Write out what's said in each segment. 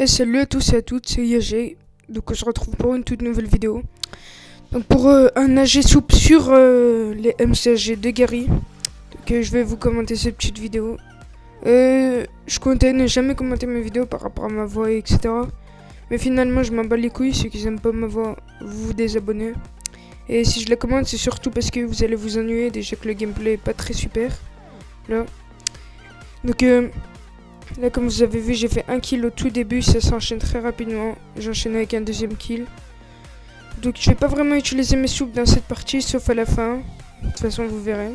Et salut à tous et à toutes, c'est IAG. Donc on se retrouve pour une toute nouvelle vidéo. Donc pour un AG soupe sur les MCAG de Gary. Donc je vais vous commenter cette petite vidéo. Je comptais ne jamais commenter mes vidéos par rapport à ma voix, etc. Mais finalement je m'en bats les couilles, ceux qui n'aiment pas ma voix, vous vous désabonnez. Et si je la commente, c'est surtout parce que vous allez vous ennuyer, déjà que le gameplay est pas très super. Là. Donc là, comme vous avez vu, j'ai fait un kill au tout début, ça s'enchaîne très rapidement. J'enchaîne avec un deuxième kill. Donc je vais pas vraiment utiliser mes soupes dans cette partie, sauf à la fin. De toute façon, vous verrez.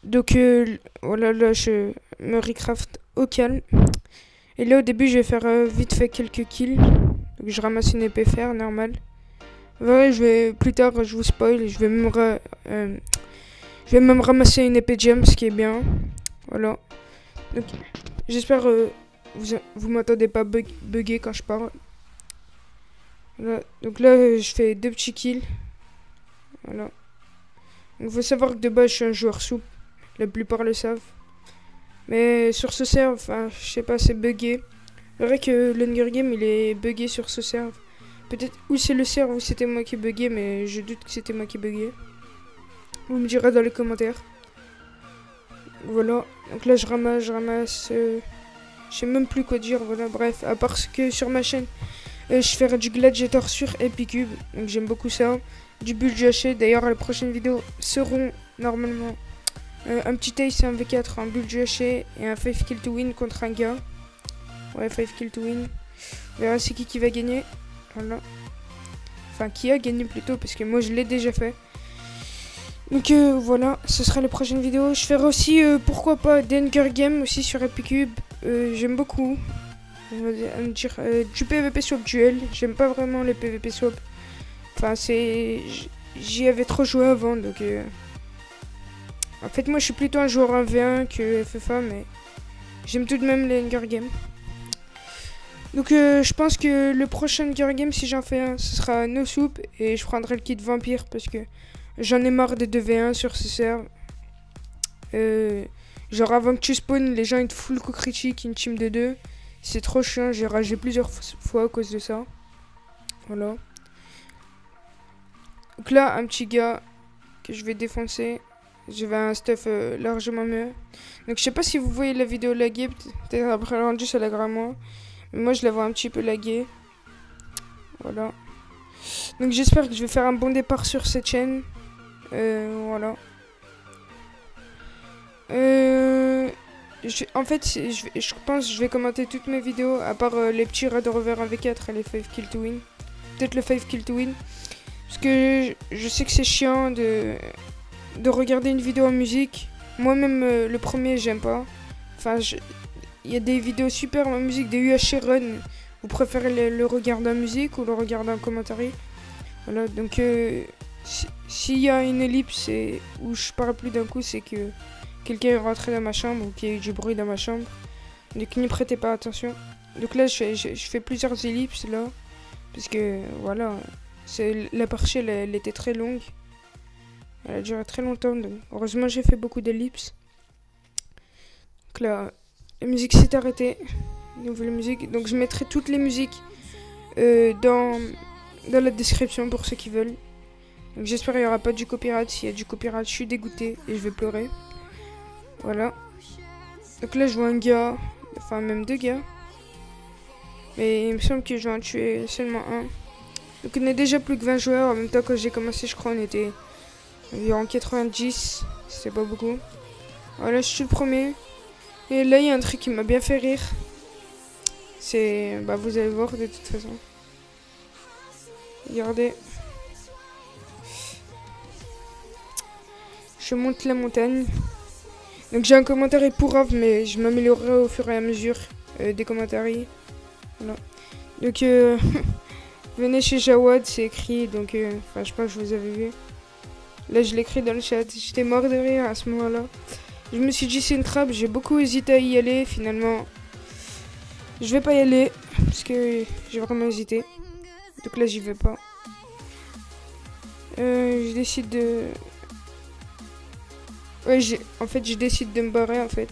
Donc voilà, là je me recraft au calme. Et là au début, je vais faire vite fait quelques kills. Donc je ramasse une épée fer, normal. Ouais, plus tard, je vous spoil, je vais même ramasser une épée gem, ce qui est bien. Voilà. Donc, j'espère vous m'entendez pas bugger quand je parle. Voilà. Donc là, je fais 2 petits kills. Voilà. Donc, faut savoir que de base, je suis un joueur souple. La plupart le savent. Mais sur ce serve, enfin, je sais pas, c'est buggé. C'est vrai que l'Hunger Game, il est buggé sur ce serve. Peut-être ou c'est le serve ou c'était moi qui buguais, mais je doute que c'était moi qui buguais. Vous me direz dans les commentaires. Voilà, donc là je ramasse, je sais même plus quoi dire, voilà, bref, à part que sur ma chaîne, je fais du Gladiator sur Epicube, donc j'aime beaucoup ça, du build GH, d'ailleurs les prochaines vidéos seront normalement un petit Ace et un V4, un build GH et un 5 kill to win contre un gars, ouais 5 kill to win, on verra c'est qui va gagner, voilà, enfin qui a gagné plutôt, parce que moi je l'ai déjà fait. Donc voilà, ce sera les prochaines vidéos. Je ferai aussi, pourquoi pas, des Hunger Games aussi sur Epicube. J'aime beaucoup. Dire, du PVP swap duel. J'aime pas vraiment les PVP swap. Enfin, j'y avais trop joué avant, donc... En fait, moi, je suis plutôt un joueur 1v1 que FFA, mais... J'aime tout de même les Hunger Games. Donc je pense que le prochain Hunger Game, si j'en fais un, ce sera No Soup. Et je prendrai le kit vampire parce que... J'en ai marre des 2v1 sur ce serve. Genre avant que tu spawn, les gens ils te full coup critique, une team de 2. C'est trop chiant, j'ai ragé plusieurs fois à cause de ça. Voilà. Donc là, un petit gars que je vais défoncer. J'avais un stuff largement mieux. Donc je sais pas si vous voyez la vidéo laguée, peut-être après le rendu ça laguera moins. Mais moi je la vois un petit peu laguée. Voilà. Donc j'espère que je vais faire un bon départ sur cette chaîne. Voilà. En fait, je pense que je vais commenter toutes mes vidéos, à part les petits Red Rover 1v4 et les 5 kill to win. Peut-être le 5 kill to win. Parce que je sais que c'est chiant de regarder une vidéo en musique. Moi-même, le premier, j'aime pas. Enfin, il y a des vidéos super en musique, des UHC Run. Vous préférez le regarder en musique ou le regarder en commentaire? Voilà, donc... S'il y a une ellipse où je parle plus d'un coup, c'est que quelqu'un est rentré dans ma chambre ou qu'il y a eu du bruit dans ma chambre. Donc n'y prêtez pas attention. Donc là, je fais plusieurs ellipses là. Parce que voilà, la partie elle était très longue. Elle a duré très longtemps. Donc heureusement, j'ai fait beaucoup d'ellipses. Donc là, la musique s'est arrêtée. Nouvelle musique. Donc je mettrai toutes les musiques dans la description pour ceux qui veulent. Donc j'espère qu'il n'y aura pas du copyright. S'il y a du copyright, je suis dégoûté et je vais pleurer. Voilà. Donc là, je vois un gars. Enfin, même 2 gars. Mais il me semble que je vais en tuer seulement un. Donc on est déjà plus que 20 joueurs. En même temps, quand j'ai commencé, je crois, on était environ 90. C'est pas beaucoup. Voilà, je suis le premier. Et là, il y a un truc qui m'a bien fait rire. C'est... Bah, vous allez voir de toute façon. Regardez. Je monte la montagne. Donc j'ai un commentaire épourave, mais je m'améliorerai au fur et à mesure des commentaires. Voilà. Donc venez chez Jawad, c'est écrit. Donc enfin je pense que vous avez vu. Là je l'écris dans le chat. J'étais mort de rire à ce moment-là. Je me suis dit c'est une trappe. J'ai beaucoup hésité à y aller. Finalement, je vais pas y aller parce que j'ai vraiment hésité. Donc là j'y vais pas. Je décide de... Ouais, en fait, je décide de me barrer, en fait.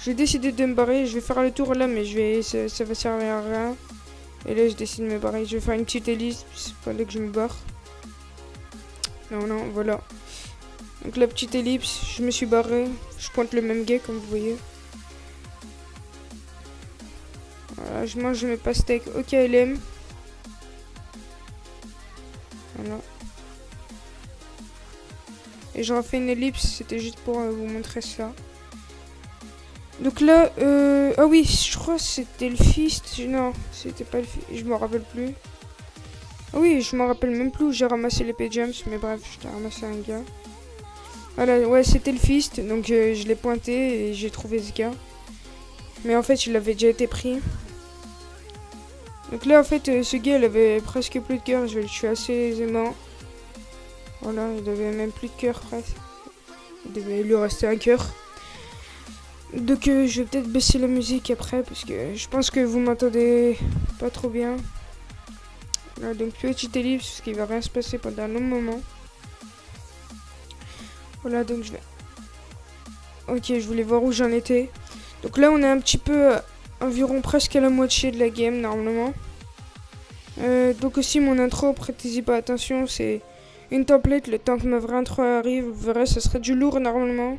j'ai décidé de me barrer. Je vais faire le tour là, mais ça va servir à rien. Et là, je décide de me barrer. Je vais faire une petite ellipse pendant que je me barre. Non, voilà. Donc la petite ellipse, je me suis barré. Je pointe le même gars, comme vous voyez. Voilà, je mange mes pastèques au KLM. Voilà. Et je refais une ellipse, c'était juste pour vous montrer ça. Donc là, ah oui, je crois que c'était le fist. Non, c'était pas le fist, je me rappelle plus. Ah oui, je me rappelle même plus où j'ai ramassé les P-Jumps, mais bref, je t'ai ramassé un gars. Voilà, ouais, c'était le fist, donc je l'ai pointé et j'ai trouvé ce gars. Mais en fait, il avait déjà été pris. Donc là, en fait, ce gars, il avait presque plus de cœur, je vais le tuer assez aisément. Voilà, il avait même plus de cœur presque. Il devait lui rester un cœur. Donc je vais peut-être baisser la musique après parce que je pense que vous m'entendez pas trop bien. Voilà, donc petite ellipse parce qu'il va rien se passer pendant un long moment. Voilà, donc je vais... Ok, je voulais voir où j'en étais. Donc là on est un petit peu environ presque à la moitié de la game normalement. Donc aussi mon intro, prêtez-y pas attention, c'est une template, le temps que ma vraie intro arrive, vous verrez ça sera du lourd normalement.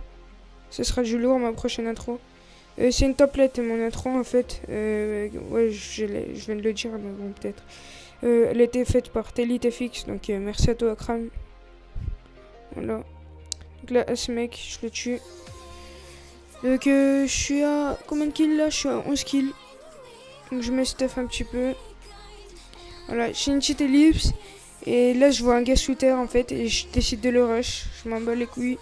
Ce sera du lourd ma prochaine intro. C'est une template mon intro en fait. Ouais, je viens de le dire, mais bon peut-être. Elle a été faite par TellyTFX, donc merci à toi Akram. Voilà. Donc là, ce mec, je le tue. Donc je suis à... Combien de kills là? Je suis à 11 kills. Donc je me stuff un petit peu. Voilà, j'ai une petite ellipse. Et là je vois un gars sous terre en fait. Et je décide de le rush. Je m'en bats les couilles.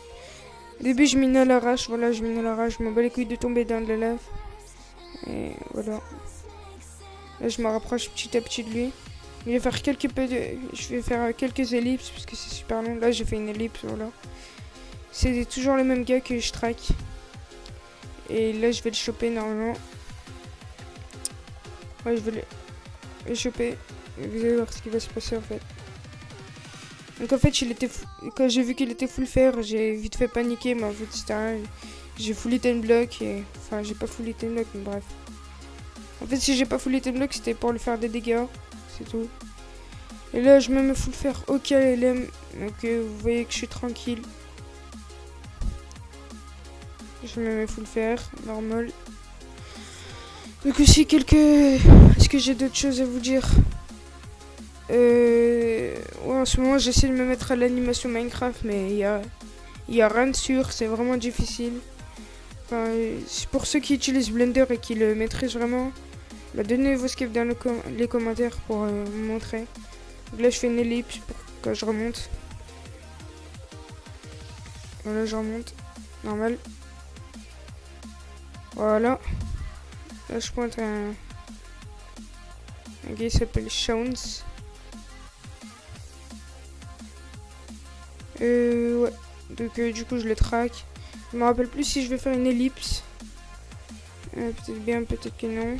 Au début je mine à l'arrache. Voilà, je mine à l'arrache. Je m'en bats les couilles de tomber dans de la lave. Et voilà. Là je me rapproche petit à petit de lui. Je vais faire quelques ellipses parce que c'est super long. Là j'ai fait une ellipse, voilà. C'est toujours le même gars que je traque. Et là je vais le choper normalement. Ouais, je vais le choper. Et vous allez voir ce qui va se passer en fait. Donc en fait quand j'ai vu qu'il était full fer, j'ai vite fait paniquer, mais en fait c'était rien. J'ai full item block et... Enfin j'ai pas full item block, mais bref. En fait si j'ai pas full item block c'était pour lui faire des dégâts. C'est tout. Et là je me mets full fer au KLM. Donc vous voyez que je suis tranquille. Je me mets full fer, normal. Donc aussi Est-ce que j'ai d'autres choses à vous dire? Ouais, en ce moment j'essaie de me mettre à l'animation Minecraft, mais il y a rien de sûr, c'est vraiment difficile. Enfin, pour ceux qui utilisent Blender et qui le maîtrisent vraiment, bah, donnez vos skips dans les commentaires pour vous montrer. Donc là je fais une ellipse pour que je remonte. Voilà, je remonte. Normal. Voilà. Là je pointe un gars qui s'appelle Shauns. Ouais. Donc du coup je le traque. Je me rappelle plus si je vais faire une ellipse. Peut-être bien, peut-être que non.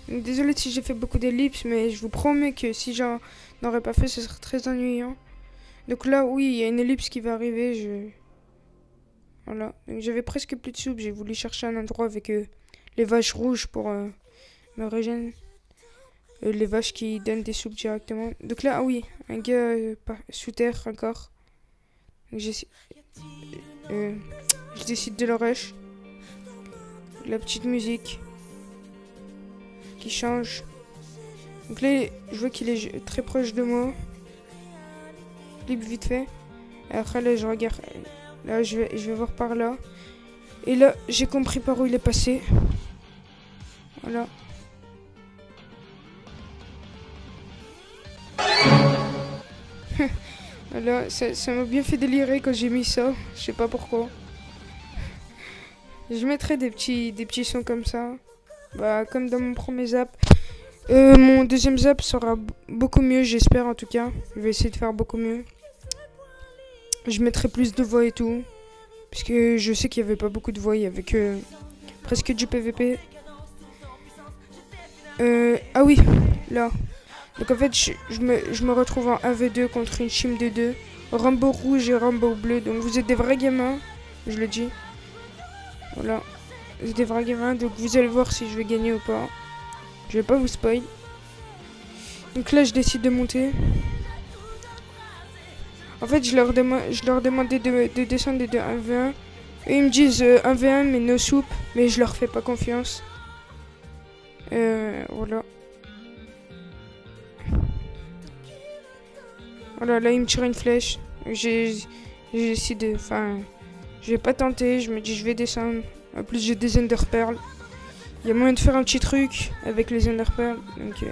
Donc, désolé si j'ai fait beaucoup d'ellipses, mais je vous promets que si j'en aurais pas fait, ce serait très ennuyant. Donc là, oui, il y a une ellipse qui va arriver. Voilà. Donc j'avais presque plus de soupe. J'ai voulu chercher un endroit avec les vaches rouges pour me régénérer. Les vaches qui donnent des soupes directement. Donc là, ah oui, un gars sous terre encore. Donc je décide de le rush. La petite musique qui change. Donc là, je vois qu'il est très proche de moi. Clip vite fait. Et après là, je regarde. Là, je vais voir par là. Et là, j'ai compris par où il est passé. Voilà. Voilà, ça m'a bien fait délirer quand j'ai mis ça. Je sais pas pourquoi. Je mettrai des petits sons comme ça. Bah, comme dans mon premier zap. Mon deuxième zap sera beaucoup mieux, j'espère en tout cas. Je vais essayer de faire beaucoup mieux. Je mettrai plus de voix et tout. Parce que je sais qu'il n'y avait pas beaucoup de voix. Il y avait que presque du PVP. Ah oui, là. Donc en fait, je me retrouve en 1v2 contre une team de 2. Rambo rouge et Rambo bleu. Donc vous êtes des vrais gamins, je le dis. Voilà. des vrais gamins, donc vous allez voir si je vais gagner ou pas. Je vais pas vous spoil. Donc là, je décide de monter. En fait, je leur demandais de descendre de 1v1. Et ils me disent 1v1 mais no soup, mais je leur fais pas confiance. Voilà. Voilà, là, il me tire une flèche. J'ai décidé, enfin, je vais pas tenter. Je me dis, je vais descendre. En plus, j'ai des Ender Pearls. Il y a moyen de faire un petit truc avec les Ender Pearls. Donc,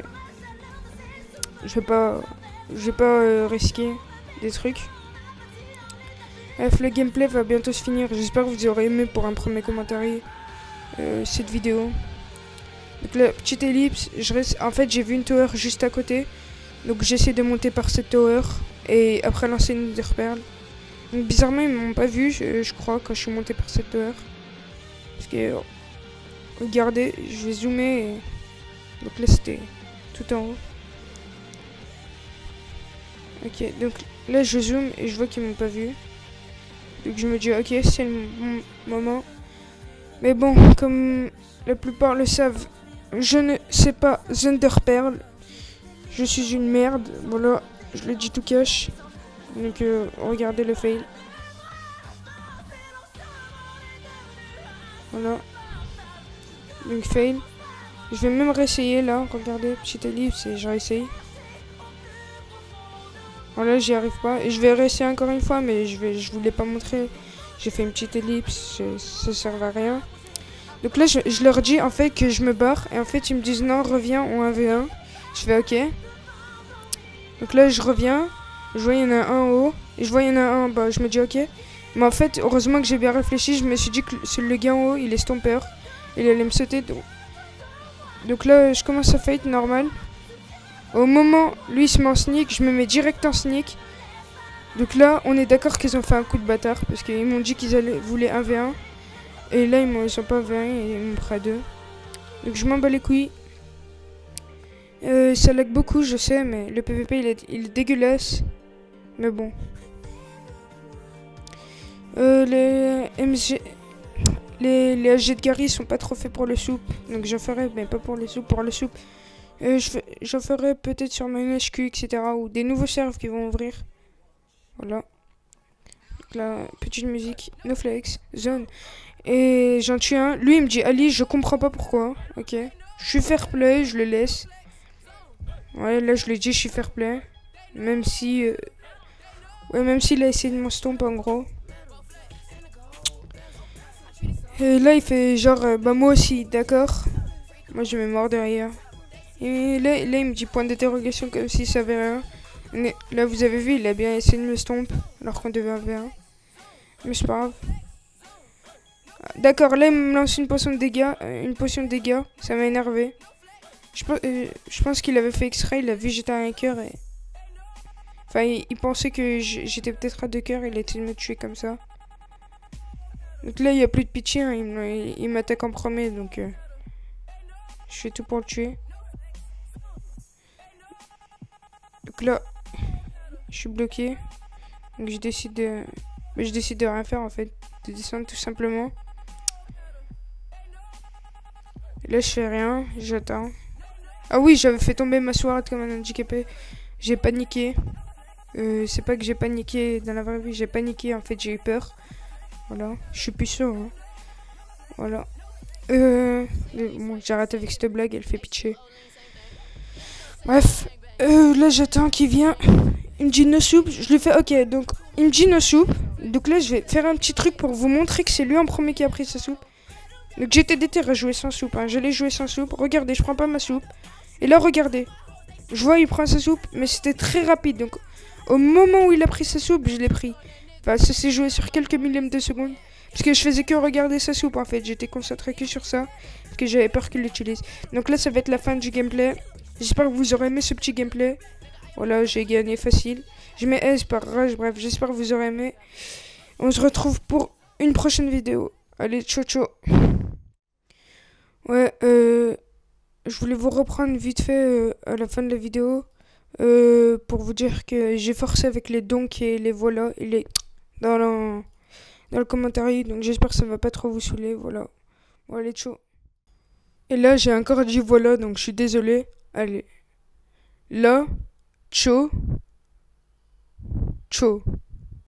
je vais pas risquer des trucs. Bref, le gameplay va bientôt se finir. J'espère que vous aurez aimé pour un premier commentaire cette vidéo. Donc la petite ellipse, en fait j'ai vu une tower juste à côté. Donc j'essaie de monter par cette tower et après lancer une Ender Pearl. Donc bizarrement ils m'ont pas vu, je crois, quand je suis monté par cette tower. Parce que regardez, je vais zoomer et... Donc là c'était tout en haut. Ok, donc là je zoome et je vois qu'ils m'ont pas vu. Donc je me dis ok, c'est le bon moment. Mais bon, comme la plupart le savent, je ne sais pas Ender Pearl. Je suis une merde. Voilà, je le dis tout cash. Donc regardez le fail. Voilà. Donc fail. Je vais même réessayer là. Regardez, petite ellipse et je réessaye. Voilà, j'y arrive pas. Et je vais réessayer encore une fois, mais je voulais pas montrer. J'ai fait une petite ellipse, ça sert à rien. Donc là, je leur dis en fait que je me barre. Et en fait, ils me disent non, reviens en 1v1. Je fais ok. Donc là, je reviens. Je vois il y en a un en haut. Et je vois il y en a un en bas. Je me dis ok. Mais en fait, heureusement que j'ai bien réfléchi. Je me suis dit que le gars en haut, il est stomper. Il allait me sauter. Donc là, je commence à fight normal. Au moment, lui il se met en sneak, je me mets direct en sneak. Donc là, on est d'accord qu'ils ont fait un coup de bâtard. Parce qu'ils m'ont dit qu'ils voulaient 1v1. Et là, ils sont pas 1v1 et ils m'ont pris à 2. Donc je m'en bats les couilles. Ça lag beaucoup, je sais, mais le PVP il est dégueulasse. Mais bon. Les MG... Les AG de Gary sont pas trop faits pour le soup. Donc j'en ferai, mais pas pour le soup, pour le soup. J'en ferai peut-être sur ma HQ, etc. Ou des nouveaux serveurs qui vont ouvrir. Voilà. Donc là, petite musique. No flex. Zone. Et j'en tue un. Lui, il me dit Ali, je comprends pas pourquoi. Ok. Je suis fair play, je le laisse. Ouais, là, je lui dis, je suis fair play. Même si... Ouais, même s'il a essayé de me stomp, en gros. Et là, il fait genre, bah moi aussi, d'accord. Moi, je me mords derrière. Et là, il me dit point d'interrogation comme s'il savait rien. Mais là, vous avez vu, il a bien essayé de me stomp alors qu'on devait avoir un. Mais c'est pas grave. D'accord, là, il me lance une potion de dégâts. Ça m'a énervé. Je pense qu'il avait fait exprès, il a vu j'étais à un cœur et... Enfin, il pensait que j'étais peut-être à 2 cœurs, il a essayé de me tuer comme ça. Donc là, il n'y a plus de pitié, hein, il m'attaque en premier, donc... je fais tout pour le tuer. Donc là, je suis bloqué. Donc je décide de rien faire en fait. De descendre tout simplement. Et là, je fais rien, j'attends. Ah oui, j'avais fait tomber ma soirée comme un handicapé. J'ai paniqué. C'est pas que j'ai paniqué dans la vraie vie, j'ai paniqué, en fait j'ai eu peur. Voilà, je suis puceau, hein. Voilà. Bon, j'arrête avec cette blague, elle fait pitié. Bref, là j'attends qu'il vient. Il me dit no soup, je lui fais ok, donc il me dit no soup. Donc là je vais faire un petit truc pour vous montrer que c'est lui en premier qui a pris sa soupe. Donc j'étais déterré à jouer sans soupe, hein. J'allais jouer sans soupe. Regardez, je prends pas ma soupe. Et là regardez, je vois il prend sa soupe, mais c'était très rapide. Donc au moment où il a pris sa soupe, je l'ai pris. Enfin, ça s'est joué sur quelques millièmes de secondes. Parce que je faisais que regarder sa soupe en fait. J'étais concentré que sur ça. Parce que j'avais peur qu'il l'utilise. Donc là, ça va être la fin du gameplay. J'espère que vous aurez aimé ce petit gameplay. Voilà, j'ai gagné facile. Je mets S par rage. Bref, j'espère que vous aurez aimé. On se retrouve pour une prochaine vidéo. Allez, ciao, ciao. Ouais, je voulais vous reprendre vite fait à la fin de la vidéo. Pour vous dire que j'ai forcé avec les donks et les voilà. Et les... dans le commentaire, donc j'espère que ça va pas trop vous saouler, voilà. Bon, allez, ciao. Et là, j'ai encore dit voilà, donc je suis désolé. Allez. Là, ciao, ciao.